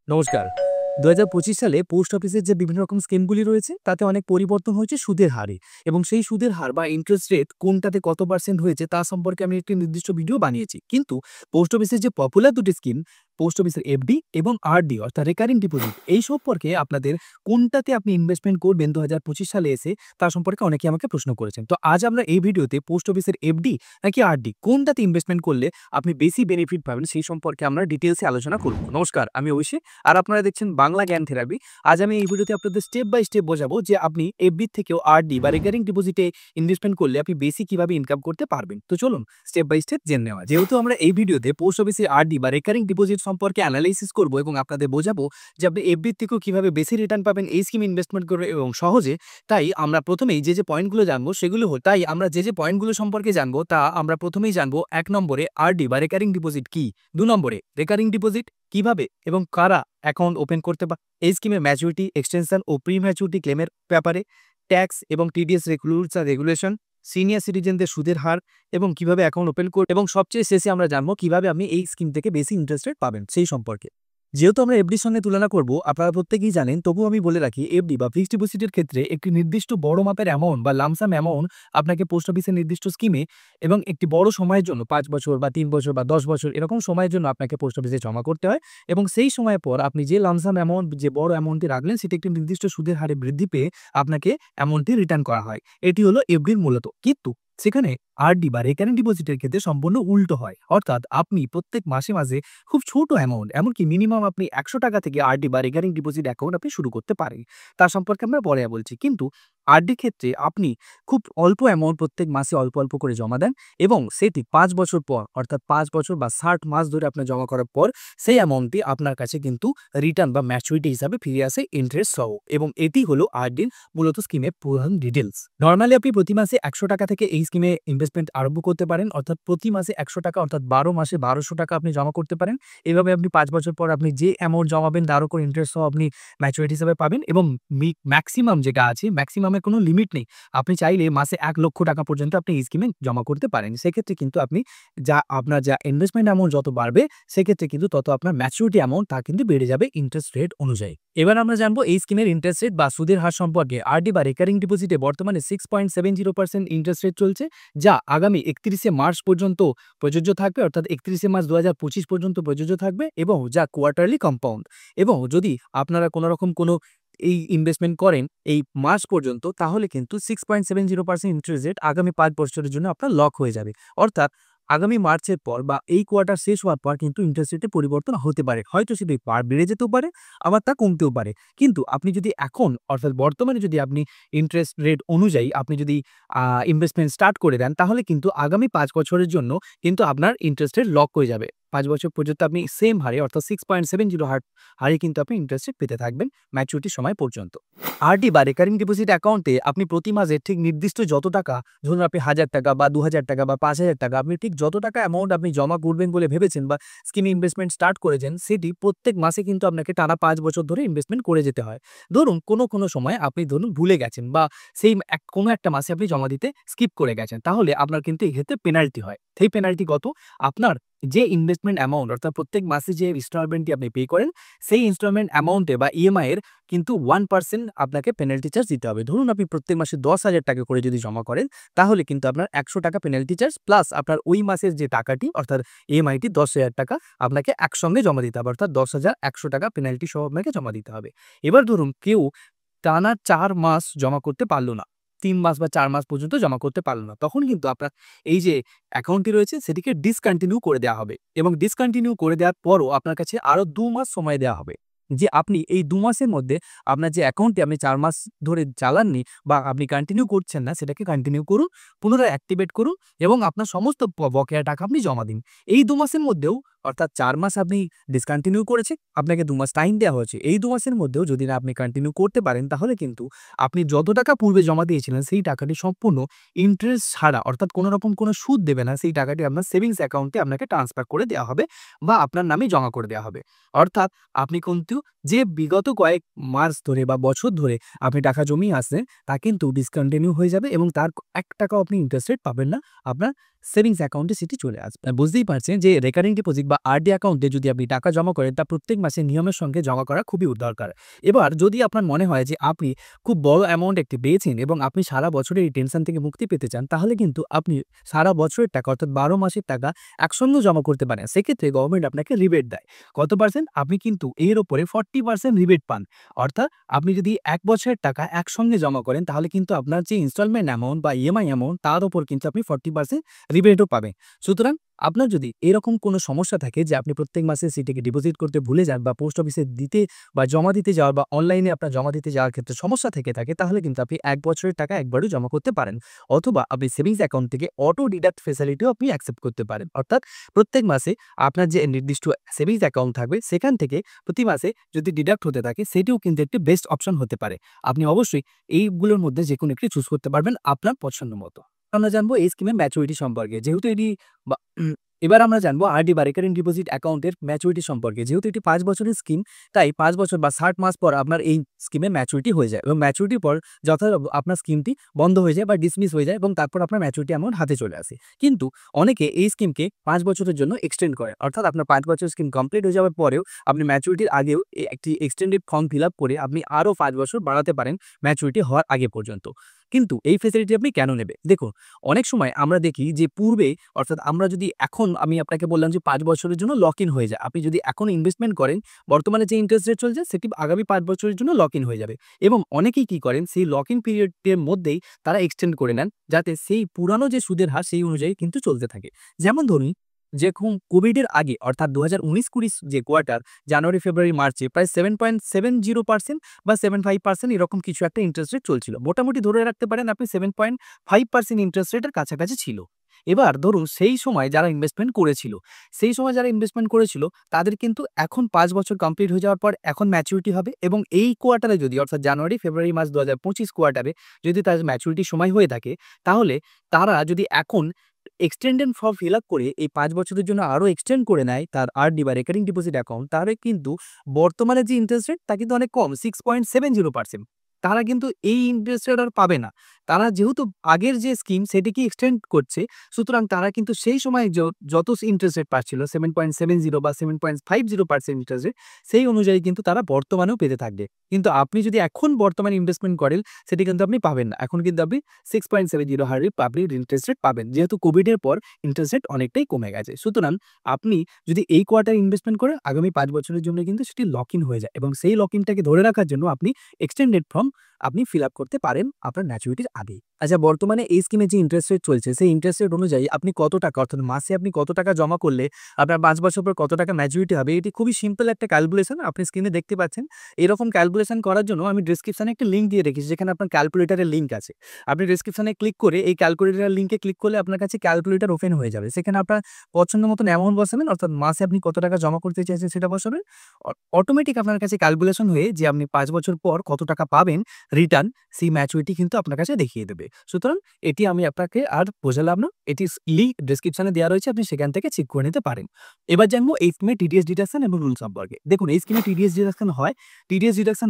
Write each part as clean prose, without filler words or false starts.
নমস্কার। ২০২৫ সালে পোস্ট অফিসের যে বিভিন্ন রকম স্কিমগুলি রয়েছে তাতে অনেক পরিবর্তন হয়েছে সুদের হারে এবং সেই সুদের হার বা ইন্টারেস্ট রেট কোনটাতে কত পার্সেন্ট হয়েছে তা সম্পর্কে আমি একটি নির্দিষ্ট ভিডিও বানিয়েছি। কিন্তু পোস্ট অফিসের যে পপুলার দুটি স্কিম, পোস্ট অফিসের এফডি এবং আরডি অর্থাৎ রেকারিং ডিপোজিট, এই সম্পর্কে আপনাদের কোনটাতে আপনি ইনভেস্টমেন্ট করবেন ২০২৫ সালে এসে তা সম্পর্কে অনেকে আমাকে প্রশ্ন করেছেন। তো আজ আমরা এই ভিডিওতে পোস্ট অফিসের এফডি নাকি আরডি কোনটাতে ইনভেস্টমেন্ট করলে আপনি বেশি বেনিফিট পাবেন সেই সম্পর্কে আমরা ডিটেইলসে আলোচনা করব। নমস্কার, আমি ঐশী আর আপনারা দেখছেন বাংলা জ্ঞান থেরাপি। আজ আমি এই ভিডিওতে আপনাদের স্টেপ বাই স্টেপ বোঝাবো যে আপনি এফডি থেকেও আরডি বা রেকারিং ডিপোজিটে ইনভেস্টমেন্ট করলে আপনি বেশি কিভাবে ইনকাম করতে পারবেন। তো চলুন স্টেপ বাই স্টেপ জেনে নেওয়া। যেহেতু আমরা এই ভিডিওতে পোস্ট অফিসে আরডি বা রেকারিং ডিপোজিট সম্পর্কে অ্যানালাইসিস করব এবং আপনাদের বোঝাবো যে আপনি এফডি থেকেও কিভাবে বেশি রিটার্ন পাবেন এই স্কিমে ইনভেস্টমেন্ট করবে এবং সহজে, তাই আমরা প্রথমেই যে পয়েন্টগুলো জানবো সেগুলো হল তাই আমরা যে পয়েন্টগুলো সম্পর্কে জানবো তা আমরা প্রথমেই জানবো। ১ নম্বরে আরডি বা রেকারিং ডিপোজিট কি, ২ নম্বরে রেকারিং ডিপোজিট কিভাবে এবং কারা অ্যাকাউন্ট ওপেন করতে পারে, এই স্কিমের ম্যাচুরিটি, এক্সটেনশন ও প্রি ম্যাচুরিটি ক্লেমের ব্যাপারে, ট্যাক্স এবং টিডিএস রুলস আর রেগুলেশন, সিনিয়র সিটিজেনদের সুদের হার এবং কিভাবে অ্যাকাউন্ট ওপেন করবে, এবং সবচেয়ে শেষে আমরা জানবো কিভাবে আপনি এই স্কিম থেকে বেশি ইন্টারেস্ট রেট পাবেন সেই সম্পর্কে। যেহেতু আমরা এফডির সঙ্গে তুলনা করব, আপনারা প্রত্যেকেই জানেন, তবুও আমি বলে রাখি এফডি বা ফিক্সড ডিপোজিটের ক্ষেত্রে একটি নির্দিষ্ট বড় মাপের অ্যামাউন্ট বা লামসাম অ্যামাউন্ট আপনাকে পোস্ট অফিসের নির্দিষ্ট স্কিমে এবং একটি বড় সময়ের জন্য ৫ বছর বা ৩ বছর বা ১০ বছর এরকম সময়ের জন্য আপনাকে পোস্ট অফিসে জমা করতে হয় এবং সেই সময়ের পর আপনি যে লামসাম অ্যামাউন্ট, যে বড় অ্যামাউন্টটি রাখলেন সেটি একটি নির্দিষ্ট সুদের হারে বৃদ্ধি পেয়ে আপনাকে অ্যামাউন্টটি রিটার্ন করা হয়। এটি হলো এফডির মূলত। কিন্তু সেখানে আরডি বা রেকারিং ডিপোজিটের ক্ষেত্রে সম্পূর্ণ উল্টো হয়। অর্থাৎ আপনি প্রত্যেক মাসে মাসে খুব ছোট অ্যামাউন্ট, এমনকি মিনিমাম আপনি ১০০ টাকা থেকে আরডি বা রেকারিং ডিপোজিট অ্যাকাউন্ট আপনি শুরু করতে পারেন। তার সম্পর্কে আমরা পরে বলছি। কিন্তু আরডির ক্ষেত্রে আপনি খুব অল্প অ্যামাউন্ট প্রত্যেক মাসে অল্প অল্প করে জমা দেন এবং সেটি ৫ বছর পর, অর্থাৎ ৫ বছর বা ৬০ মাস ধরে আপনার জমা করার পর সেই অ্যামাউন্টটি আপনার কাছে কিন্তু রিটার্ন বা ম্যাচুরিটি হিসাবে ফিরে আসে ইন্টারেস্ট সহ, এবং এটি হলো আরডির মূলত স্কিমের প্রধান ডিটেলস। নর্মালি আপনি প্রতি মাসে ১০০ টাকা থেকে এই স্কিমে ইনভেস্টমেন্ট আরম্ভ করতে পারেন, অর্থাৎ প্রতি মাসে ১০০ টাকা, অর্থাৎ ১২ মাসে ১২০০ টাকা আপনি জমা করতে পারেন। এভাবে আপনি ৫ বছর পর আপনি যে অ্যামাউন্ট জমাবেন তার উপর ইন্টারেস্ট সহ আপনি ম্যাচুরিটি হিসাবে পাবেন এবং ম্যাক্সিমাম যেটা আছে, ম্যাক্সিমামের কোনো লিমিট নেই। আপনি চাইলে মাসে ১,০০,০০০ টাকা পর্যন্ত আপনি এই স্কিমে জমা করতে পারেন। সেক্ষেত্রে কিন্তু আপনি আপনার ইনভেস্টমেন্ট অ্যামাউন্ট যত বাড়বে সেক্ষেত্রে কিন্তু তত আপনার ম্যাচুরিটি অ্যামাউন্ট তা কিন্তু বেড়ে যাবে ইন্টারেস্ট রেট অনুযায়ী। এবার আমরা জানবো এই স্কিমের ইন্টারেস্ট রেট বা সুদের হার সম্পর্কে। আরডি বা রেকারিং ডিপোজিটে বর্তমানে 6.70% ইন্টারেস্ট রেট চলছে, যা আগামী ৩১শে মার্চ পর্যন্ত প্রযোজ্য থাকবে, অর্থাৎ ৩১শে মার্চ ২০২৫ পর্যন্ত প্রযোজ্য থাকবে, এবং যা কোয়ার্টারলি কম্পাউন্ড। এবং যদি আপনারা কোনোরকম কোনো এই ইনভেস্টমেন্ট করেন এই মার্চ পর্যন্ত, তাহলে কিন্তু 6.70% ইন্টারেস্ট রেট আগামী ৫ বছরের জন্য আপনার লক হয়ে যাবে। অর্থাৎ আগামী মার্চের পর বা এই কোয়ার্টার শেষ হওয়ার পর কিন্তু ইন্টারেস্ট রেটে পরিবর্তন হতে পারে। হয়তো সেটি বেড়ে যেতেও পারে, আবার তা কমতেও পারে। কিন্তু আপনি যদি এখন, অর্থাৎ বর্তমানে যদি আপনি ইন্টারেস্ট রেট অনুযায়ী আপনি যদি ইনভেস্টমেন্ট স্টার্ট করে দেন, তাহলে কিন্তু আগামী ৫ বছরের জন্য কিন্তু আপনার ইন্টারেস্ট রেট লক হয়ে যাবে। ৫ বছর পর্যন্ত আপনি সেম হারে, অর্থাৎ 6.70 হারে কিন্তু আপনি ইন্টারেস্ট রেট পেতে থাকবেন ম্যাচুরিটির সময় পর্যন্ত। আরডি বা রেকারিং ডিপোজিট অ্যাকাউন্টে আপনি প্রতি মাসে ঠিক নির্দিষ্ট যত টাকা, ধরুন আপনি ১,০০০ টাকা বা ২,০০০ টাকা বা ৫,০০০ টাকা, আপনি ঠিক যত টাকা অ্যামাউন্ট আপনি জমা করবেন বলে ভেবেছেন বা স্কিমে ইনভেস্টমেন্ট স্টার্ট করেছেন, সেটি প্রত্যেক মাসে কিন্তু আপনাকে টানা ৫ বছর ধরে ইনভেস্টমেন্ট করে যেতে হয়। ধরুন কোনো সময় আপনি ভুলে গেছেন বা সেই কোনো একটা মাসে আপনি জমা দিতে স্কিপ করে গেছেন, তাহলে আপনার কিন্তু এক্ষেত্রে পেনাল্টি হয়। সেই পেনাল্টি কত? আপনার যে ইনভেস্টমেন্ট অ্যামাউন্ট, অর্থাৎ প্রত্যেক মাসে যে ইনস্টলমেন্টটি আপনি পে করেন, সেই ইনস্টলমেন্ট অ্যামাউন্টে বা ইএমআই এর কিন্তু 1% আপনাকে পেনাল্টি চার্জ দিতে হবে। ধরুন আপনি প্রত্যেক মাসে ১০,০০০ টাকা করে যদি জমা করেন, তাহলে কিন্তু আপনার ১০০ টাকা পেনাল্টি চার্জ প্লাস আপনার ওই মাসের যে টাকাটি, অর্থাৎ ইএমআইটি ১০,০০০ টাকা আপনাকে একসঙ্গে জমা দিতে হবে, অর্থাৎ ১০,১০০ টাকা পেনাল্টি সহ আপনাকে জমা দিতে হবে। এবার ধরুন কেউ টানা ৪ মাস জমা করতে পারল না, ৩ মাস বা ৪ মাস পর্যন্ত জমা করতে পারল না, তখন কিন্তু আপনার এই যে অ্যাকাউন্টটি রয়েছে সেটিকে ডিসকন্টিনিউ করে দেওয়া হবে এবং ডিসকন্টিনিউ করে দেওয়ার পরও আপনার কাছে আরও ২ মাস সময় দেওয়া হবে যে আপনি এই ২ মাসের মধ্যে আপনার যে অ্যাকাউন্টটি আপনি ৪ মাস ধরে চালাননি বা আপনি কন্টিনিউ করছেন না, সেটাকে কন্টিনিউ করুন, পুনরায় অ্যাক্টিভেট করুন এবং আপনার সমস্ত বকেয়া টাকা আপনি জমা দিন। এই ২ মাসের মধ্যেও, অর্থাৎ ৪ মাস আপনি ডিসকন্টিনিউ করেছে, আপনাকে ২ মাস টাইম দেওয়া হয়েছে, এই ২ মাসের মধ্যেও যদি না আপনি কন্টিনিউ করতে পারেন, তাহলে কিন্তু আপনি যত টাকা পূর্বে জমা দিয়েছিলেন সেই টাকাটি সম্পূর্ণ ইন্টারেস্ট ছাড়া, অর্থাৎ কোনো রকম কোনো সুদ দেবে না, সেই টাকাটি আপনার সেভিংস অ্যাকাউন্টে আপনাকে ট্রান্সফার করে দেওয়া হবে বা আপনার নামে জমা করে দেওয়া হবে। অর্থাৎ আপনি কিন্তু যে বিগত কয়েক মাস ধরে বা বছর ধরে আপনি টাকা জমিয়ে আসছেন তা কিন্তু ডিসকন্টিনিউ হয়ে যাবে এবং তার ১ টাকাও আপনি ইন্টারেস্ট রেট পাবেন না আপনার সেভিংস অ্যাকাউন্টে সেটি চলে আসবে। বুঝতেই পারছেন যে রেকারিং ডিপোজিট বা আরডি অ্যাকাউন্টে যদি আপনি টাকা জমা করেন তা প্রত্যেক মাসে নিয়মের সঙ্গে জমা করা খুবই দরকার। এবার যদি আপনার মনে হয় যে আপনি খুব বড় অ্যামাউন্ট একটি পেয়েছেন এবং আপনি সারা বছরের এই টেনশন থেকে মুক্তি পেতে চান, তাহলে কিন্তু আপনি সারা বছরের টাকা অর্থাৎ ১২ মাসের টাকা একসঙ্গে জমা করতে পারেন। সেক্ষেত্রে গভর্নমেন্ট আপনাকে রিবেট দেয়। কত পার্সেন্ট? আপনি কিন্তু এর উপরে 40% রিবেট পান। অর্থাৎ আপনি যদি ১ বছরের টাকা একসঙ্গে জমা করেন তাহলে কিন্তু আপনার যে ইনস্টলমেন্ট অ্যামাউন্ট বা ইএমআই অ্যামাউন্ট তার উপর কিন্তু আপনি 40% রিবেটও পাবেন। সুতরাং আপনার যদি এরকম কোনো সমস্যা থাকে যে আপনি প্রত্যেক মাসে সেটিকে ডিপোজিট করতে ভুলে যান বা পোস্ট অফিসে দিতে বা জমা দিতে যাওয়ার বা অনলাইনে আপনার জমা দিতে যাওয়ার ক্ষেত্রে সমস্যা থেকে থাকে, তাহলে কিন্তু আপনি ১ বছরের টাকা একবারও জমা করতে পারেন। অথবা আপনি সেভিংস অ্যাকাউন্ট থেকে অটো ডিডাক্ট ফ্যাসিলিটিও আপনি অ্যাকসেপ্ট করতে পারেন। অর্থাৎ প্রত্যেক মাসে আপনার যে নির্দিষ্ট সেভিংস অ্যাকাউন্ট থাকবে সেখান থেকে প্রতি মাসে যদি ডিডাক্ট হতে থাকে সেটিও কিন্তু একটি বেস্ট অপশন হতে পারে। আপনি অবশ্যই এইগুলোর মধ্যে যেকোনো একটি চুজ করতে পারবেন আপনার পছন্দ মতো। আমরা জানবো এই স্কিমের ম্যাচুরিটি সম্পর্কে। যেহেতু এটি বা এবার আমরা জানবো আরডি বা রেকারিং ডিপোজিট অ্যাকাউন্টের ম্যাচুরিটি সম্পর্কে। যেহেতু এটি ৫ বছরের স্কিম, তাই ৫ বছর বা ৬০ মাস পর আপনার এই স্কিমে ম্যাচুরিটি হয়ে যায় এবং ম্যাচুরিটির পর আপনার স্কিমটি বন্ধ হয়ে যায় বা ডিসমিস হয়ে যায় এবং তারপর আপনার ম্যাচুরিটি অ্যামাউন্ট হাতে চলে আসে। কিন্তু অনেকে এই স্কিমকে ৫ বছরের জন্য এক্সটেন্ড করে। অর্থাৎ আপনার ৫ বছর স্কিম কমপ্লিট হয়ে যাওয়ার পরেও আপনি ম্যাচুরিটির আগেও একটি এক্সটেন্ডেড ফর্ম ফিল আপ করে আপনি আরও ৫ বছর বাড়াতে পারেন ম্যাচুরিটি হওয়ার আগে পর্যন্ত। কিন্তু এই ফেসিলিটি আপনি কেন নেবে? দেখুন, অনেক সময় আমরা দেখি যে পূর্বে অর্থাৎ আমরা যদি এখন আমি আপনাকে বললাম যে ৫ বছরের জন্য লক ইন হয়ে যায়। আপনি যদি এখন ইনভেস্টমেন্ট করেন, বর্তমানে যে ইন্টারেস্ট রেট চলছে সেটি আগামী ৫ বছরের জন্য লক ইন হয়ে যাবে। এবং অনেকেই কি করেন সেই লক ইন পিরিয়ডের মধ্যেই তারা এক্সটেন্ড করে নেন যাতে সেই পুরানো যে সুদের হার সেই অনুযায়ী কিন্তু চলতে থাকে। যেমন ধরুন কোভিডের আগে অর্থাৎ ২০১৯-২০ যে কোয়ার্টার জানুয়ারি, ফেব্রুয়ারি, মার্চে প্রায় 7.70% বা 75% এরকম কিছু একটা ইন্টারেস্ট রেট চলছিল। মোটামুটি ধরে রাখতে পারেন আপনি 7.5% ইন্টারেস্ট রেটের কাছাকাছি ছিল। এবার ধরুন সেই সময় যারা ইনভেস্টমেন্ট করেছিল তাদের কিন্তু এখন ৫ বছর কমপ্লিট হয়ে যাওয়ার পর এখন ম্যাচুরিটি হবে এবং এই কোয়ার্টারে যদি অর্থাৎ জানুয়ারি, ফেব্রুয়ারি, মার্চ ২০২৫ কোয়ার্টারে যদি তাদের ম্যাচুরিটি সময় হয়ে থাকে, তাহলে তারা যদি এখন এক্সটেন্ডেড ফর্ম ফিল আপ করে এই ৫ বছরের জন্য আরও এক্সটেন্ড করে নেয় তার আরডি বা রেকারিং ডিপোজিট অ্যাকাউন্ট, তাহলে কিন্তু বর্তমানে যে ইন্টারেস্ট রেট তা কিন্তু অনেক কম, 6.70%। তারা কিন্তু এই ইন্টারেস্ট রেট আর পাবে না। তারা যেহেতু আগের যে স্কিম সেটিকে এক্সটেন্ড করছে, সুতরাং তারা কিন্তু সেই সময় যত ইন্টারেস্ট রেট পাচ্ছিল 7.70 বা 7.50% ইন্টারেস্ট রেট, সেই অনুযায়ী কিন্তু তারা বর্তমানেও পেতে থাকবে। কিন্তু আপনি যদি এখন বর্তমানে ইনভেস্টমেন্ট করেন সেটি কিন্তু আপনি পাবেন না। এখন কিন্তু আপনি 6.70 হারে পাবলিক ইন্টারেস্ট রেট পাবেন। যেহেতু কোভিডের পর ইন্টারেস্ট রেট অনেকটাই কমে গেছে। সুতরাং আপনি যদি এই কোয়ার্টারে ইনভেস্টমেন্ট করেন আগামী ৫ বছরের জন্য কিন্তু সেটি লক ইন হয়ে যায় এবং সেই লক ইনটাকে ধরে রাখার জন্য আপনি এক্সটেন্ডেড ফর্ম আপনি ফিল আপ করতে পারেন আপনার ম্যাচুরিটির আগেই। আচ্ছা, বর্তমানে এই স্কিমে যে ইন্টারেস্ট রেট চলছে সেই ইন্টারেস্ট রেট অনুযায়ী আপনি কত টাকা অর্থাৎ মাসে আপনি কত টাকা জমা করলে আপনার ৫ বছর পর কত টাকা ম্যাচুরিটি হবে, এটি খুবই সিম্পল একটা ক্যালকুলেশন আপনি স্ক্রিনে দেখতে পাচ্ছেন। এরকম ক্যালকুলেশন করার জন্য আমি ডেসক্রিপশনে একটা লিঙ্ক দিয়ে রেখেছি যেখানে আপনার ক্যালকুলেটরের লিঙ্ক আছে। আপনি ডেসক্রিপশনে ক্লিক করে এই ক্যালকুলেটরের লিঙ্কে ক্লিক করলে আপনার কাছে ক্যালকুলেটর ওপেন হয়ে যাবে। সেখানে আপনার পছন্দ মতন অ্যামাউন্ট বসাবেন অর্থাৎ মাসে আপনি কত টাকা জমা করতে চাইছেন সেটা বসাবেন। অটোমেটিক আপনার কাছে ক্যালকুলেশন হয়ে যে আপনি ৫ বছর পর কত টাকা পাবেন রিটার্ন, সেই ম্যাচুরিটি কিন্তু আপনার কাছে দেখিয়ে দেবে। সুতরাং এটি আমি আপনাকে আর বোঝালাম না, এটি লিঙ্ক ডেসক্রিপশনে দেওয়া রয়েছে, আপনি সেখান থেকে চেক করে নিতে পারেন। এবার জানবো এই স্কিমে টিডিএস ডিডাকশন এবং রুল সম্পর্কে। দেখুন, এই স্কিমে টিডিএস ডিডাকশন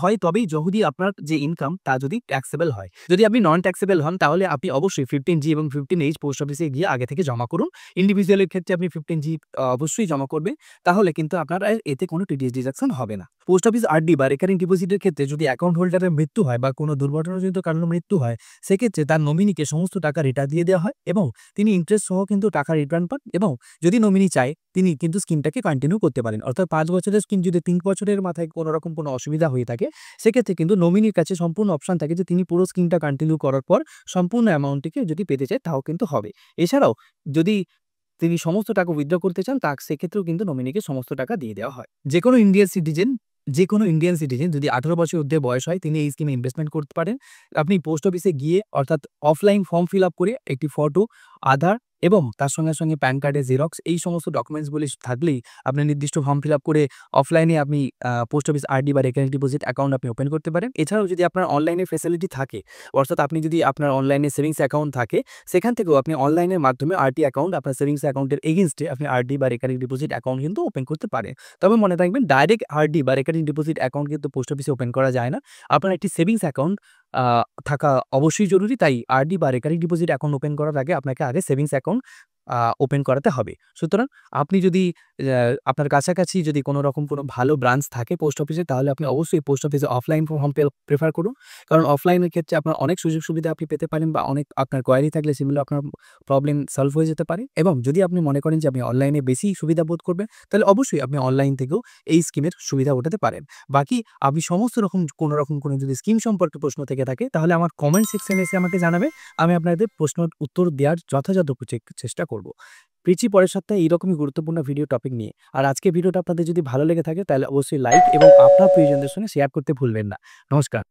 হয় তবেই যদি আপনার যে ইনকাম তা যদি ট্যাক্সেবল হয়। যদি আপনি নন ট্যাক্সেবল হন তাহলে আপনি অবশ্যই 15G এবং 15H পোস্ট অফিসে গিয়ে আগে থেকে জমা করুন। ইন্ডিভিজুয়ালের ক্ষেত্রে আপনি 15G অবশ্যই জমা করবেন, তাহলে কিন্তু আপনার এতে কোনো টিডিএস ডিডাকশন হবে না। পোস্ট অফিস আরডি বা রেকারিং ডিপোজিটের ক্ষেত্রে যদি অ্যাকাউন্ট হোল্ডারের মৃত্যু হয় বা কোনো দুর্ঘটনাজনিত কারণে মৃত্যু হয়, সেক্ষেত্রে তার নমিনিকে সমস্ত টাকা রিটার্ন দিয়ে দেওয়া হয় এবং তিনি ইন্টারেস্ট সহ কিন্তু টাকা রিটার্ন পান এবং যদি নমিনি চায় তিনি কিন্তু স্কিমটাকে কন্টিনিউ করতে পারেন। অর্থাৎ ৫ বছরের স্কিম যদি ৩ বছরের মাথায় কোনো রকম কোনো অসুবিধা হয়ে থাকে, সেক্ষেত্রে কিন্তু নমিনির কাছে সম্পূর্ণ অপশন থাকে যে তিনি পুরো স্কিমটা কন্টিনিউ করার পর সম্পূর্ণ অ্যামাউন্টটিকে যদি পেতে চায় তাও কিন্তু হবে। এছাড়াও যদি তিনি সমস্ত টাকা উইথড্র করতে চান সেক্ষেত্রেও কিন্তু নমিনিকে সমস্ত টাকা দিয়ে দেওয়া হয়। যে কোনো ইন্ডিয়ান সিটিজেন যদি ১৮ বছর ঊর্ধ্বে বয়স হয় তিনি এই স্কিমে ইনভেস্টমেন্ট করতে পারেন। আপনি পোস্ট অফিসে গিয়ে অর্থাৎ অফলাইন ফর্ম ফিল আপ করে একটি ফটো, আধার এবং তার সঙ্গে প্যান কার্ডের জেরক্স এই সমস্ত ডকুমেন্টসগুলি থাকলেই আপনি নির্দিষ্ট ফর্ম ফিল আপ করে অফলাইনে আপনি পোস্ট অফিস আরডি বা রেকারিং ডিপোজিট অ্যাকাউন্ট আপনি ওপেন করতে পারেন। এছাড়াও যদি আপনার অনলাইনে ফেসিলিটি থাকে অর্থাৎ আপনি যদি আপনার অনলাইনে সেভিংস অ্যাকাউন্ট থাকে, সেখান থেকেও আপনি অনলাইনের মাধ্যমে আরডি অ্যাকাউন্ট আপনার সেভিংস অ্যাকাউন্টের এগেইনস্টে আপনি আরডি বা রেকারিং ডিপোজিট অ্যাকাউন্ট কিন্তু ওপেন করতে পারেন। তবে মনে রাখবেন ডাইরেক্ট আরডি বা রেকারিং ডিপোজিট অ্যাকাউন্ট কিন্তু পোস্ট অফিসে ওপেন করা যায় না। আপনার একটি সেভিংস অ্যাকাউন্ট থাকা অবশ্যই জরুরি। তাই আরডি বা রেকারিং ডিপোজিট অ্যাকাউন্ট ওপেন করার আগে আপনাকে আগে সেভিংস অ্যাকাউন্ট ওপেন করাতে হবে। সুতরাং আপনি যদি আপনার কাছাকাছি যদি কোনো রকম কোনো ভালো ব্রাঞ্চ থাকে পোস্ট অফিসে, তাহলে আপনি অবশ্যই পোস্ট অফিসে অফলাইন ফর্ম প্রেফার করুন। কারণ অফলাইনের ক্ষেত্রে আপনার অনেক সুযোগ সুবিধা আপনি পেতে পারেন বা অনেক আপনার কোয়েরি থাকলে সেগুলো আপনার প্রবলেম সলভ হয়ে যেতে পারে। এবং যদি আপনি মনে করেন যে আপনি অনলাইনে বেশি সুবিধা বোধ করবেন, তাহলে অবশ্যই আপনি অনলাইন থেকেও এই স্কিমের সুবিধা ওঠাতে পারেন। বাকি আপনি সমস্ত রকম কোনো যদি স্কিম সম্পর্কে প্রশ্ন থেকে থাকে, তাহলে আমার কমেন্ট সেকশনে এসে আমাকে জানাবেন। আমি আপনাদের প্রশ্নের উত্তর দেওয়ার যথাযথ চেষ্টা করব। ফিরছি পরের সপ্তাহে এইরকমই গুরুত্বপূর্ণ ভিডিও টপিক নিয়ে। আর আজকে ভিডিওটা আপনাদের যদি ভালো লেগে থাকে, তাহলে অবশ্যই লাইক এবং আপনার প্রিয়জনদের সঙ্গে শেয়ার করতে ভুলবেন না। নমস্কার।